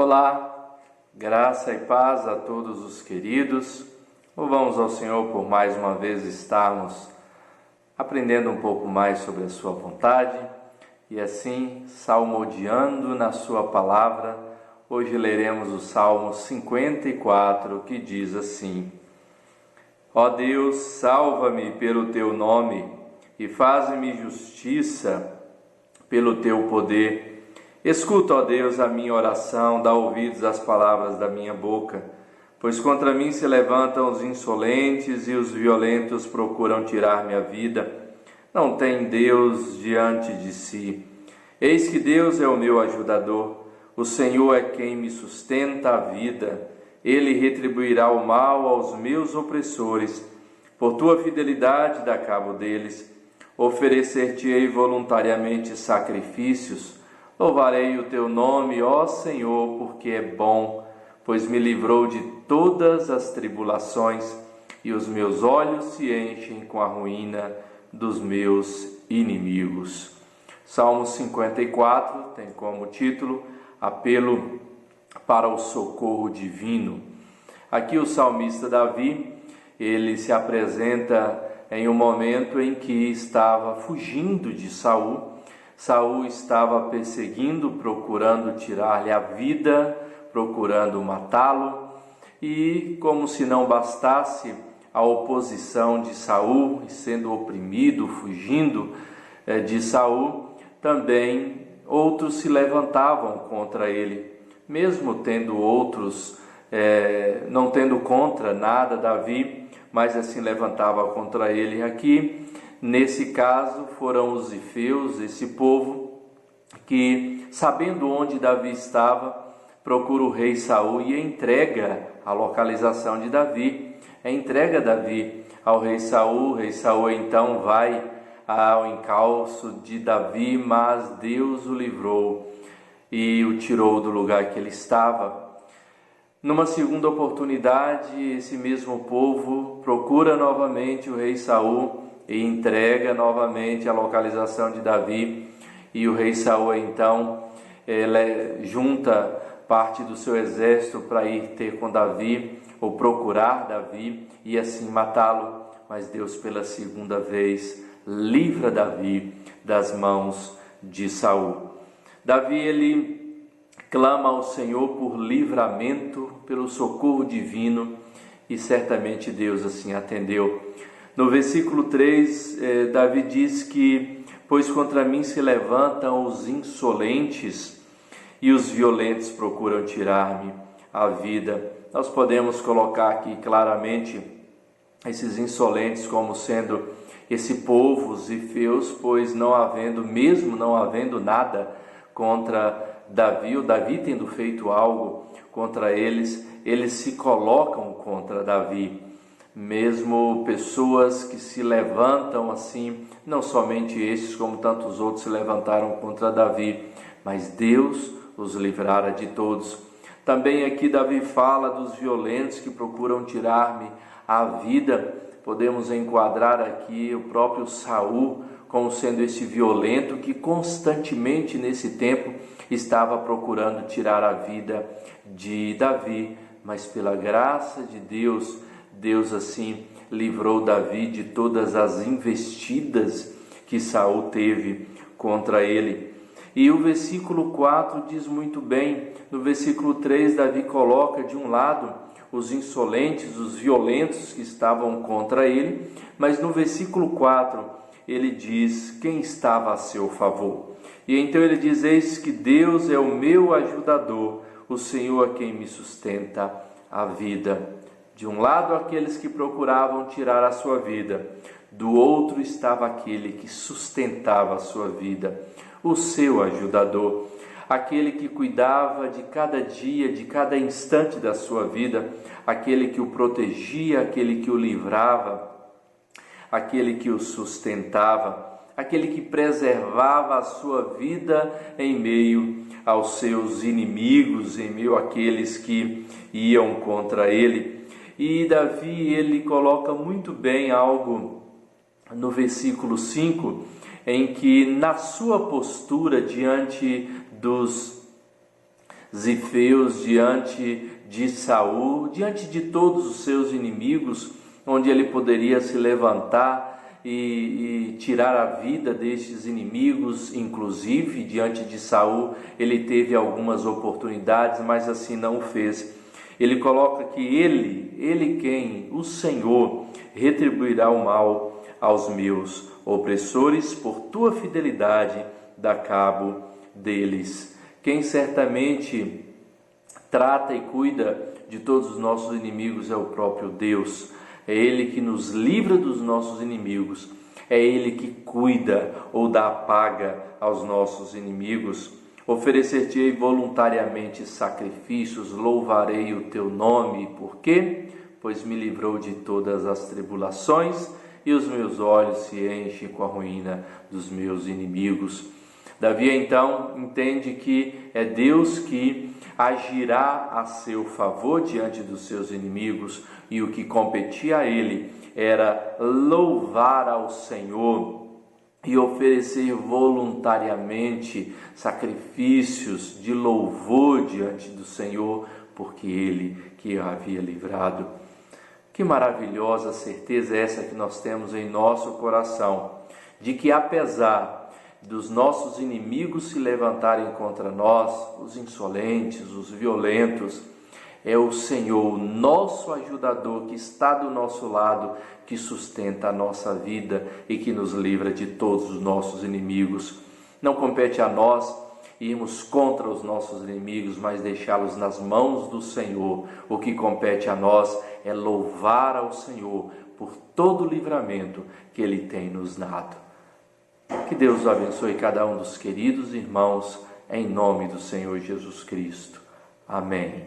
Olá, graça e paz a todos os queridos. Louvamos ao Senhor por mais uma vez estarmos aprendendo um pouco mais sobre a sua vontade e assim salmodiando na sua palavra. Hoje leremos o Salmo 54, que diz assim: Ó Deus, salva-me pelo teu nome e faze-me justiça pelo teu poder. Escuta, ó Deus, a minha oração, dá ouvidos às palavras da minha boca, pois contra mim se levantam os insolentes e os violentos procuram tirar minha vida. Não tem Deus diante de si. Eis que Deus é o meu ajudador, o Senhor é quem me sustenta a vida. Ele retribuirá o mal aos meus opressores. Por tua fidelidade dá cabo deles. Oferecer-te-ei voluntariamente sacrifícios. Louvarei o teu nome, ó Senhor, porque é bom, pois me livrou de todas as tribulações, e os meus olhos se enchem com a ruína dos meus inimigos. Salmo 54 tem como título Apelo para o socorro divino. Aqui o salmista Davi, ele se apresenta em um momento em que estava fugindo de Saul. Saul estava perseguindo, procurando tirar-lhe a vida, procurando matá-lo, e como se não bastasse a oposição de Saul, sendo oprimido, fugindo de Saul, também outros se levantavam contra ele, mesmo tendo outros, não tendo contra nada Davi, mas assim levantava contra ele. Aqui, nesse caso, foram os zifeus, esse povo que, sabendo onde Davi estava, procura o rei Saul e entrega a localização de Davi, entrega Davi ao rei Saul. O rei Saul então vai ao encalço de Davi, mas Deus o livrou e o tirou do lugar que ele estava. Numa segunda oportunidade, esse mesmo povo procura novamente o rei Saul e entrega novamente a localização de Davi, e o rei Saul então junta parte do seu exército para ir ter com Davi, ou procurar Davi e assim matá-lo, mas Deus pela segunda vez livra Davi das mãos de Saul. Davi ele clama ao Senhor por livramento, pelo socorro divino, e certamente Deus assim atendeu. No versículo 3, Davi diz que: pois contra mim se levantam os insolentes e os violentos procuram tirar-me a vida. Nós podemos colocar aqui claramente esses insolentes como sendo esse povo, os zifeus, pois não havendo nada contra Davi, ou Davi tendo feito algo contra eles, eles se colocam contra Davi. Mesmo pessoas que se levantam assim, não somente estes, como tantos outros se levantaram contra Davi, mas Deus os livrara de todos. Também aqui Davi fala dos violentos que procuram tirar-me a vida. Podemos enquadrar aqui o próprio Saul como sendo esse violento que constantemente nesse tempo estava procurando tirar a vida de Davi, mas pela graça de Deus, Deus assim livrou Davi de todas as investidas que Saul teve contra ele. E o versículo 4 diz muito bem. No versículo 3, Davi coloca de um lado os insolentes, os violentos que estavam contra ele, mas no versículo 4 ele diz quem estava a seu favor. E então ele diz: eis que Deus é o meu ajudador, o Senhor é quem me sustenta a vida. De um lado, aqueles que procuravam tirar a sua vida, do outro estava aquele que sustentava a sua vida, o seu ajudador, aquele que cuidava de cada dia, de cada instante da sua vida, aquele que o protegia, aquele que o livrava, aquele que o sustentava, aquele que preservava a sua vida em meio aos seus inimigos, em meio àqueles que iam contra ele. E Davi, ele coloca muito bem algo no versículo 5, em que na sua postura diante Zifeus diante de Saul, diante de todos os seus inimigos, onde ele poderia se levantar e tirar a vida destes inimigos. Inclusive diante de Saul ele teve algumas oportunidades, mas assim não o fez. Ele coloca que ele quem? O Senhor retribuirá o mal aos meus opressores, por tua fidelidade dá cabo deles. Quem certamente trata e cuida de todos os nossos inimigos é o próprio Deus. É Ele que nos livra dos nossos inimigos. É Ele que cuida ou dá paga aos nossos inimigos. Oferecer-te-ei voluntariamente sacrifícios, louvarei o teu nome. Por quê? Pois me livrou de todas as tribulações e os meus olhos se enchem com a ruína dos meus inimigos. Davi então entende que é Deus que agirá a seu favor diante dos seus inimigos, e o que competia a ele era louvar ao Senhor e oferecer voluntariamente sacrifícios de louvor diante do Senhor, porque Ele que o havia livrado. Que maravilhosa certeza é essa que nós temos em nosso coração, de que apesar dos nossos inimigos se levantarem contra nós, os insolentes, os violentos, é o Senhor, o nosso ajudador, que está do nosso lado, que sustenta a nossa vida e que nos livra de todos os nossos inimigos. Não compete a nós irmos contra os nossos inimigos, mas deixá-los nas mãos do Senhor. O que compete a nós é louvar ao Senhor por todo o livramento que Ele tem nos dado. Que Deus abençoe cada um dos queridos irmãos, em nome do Senhor Jesus Cristo. Amém.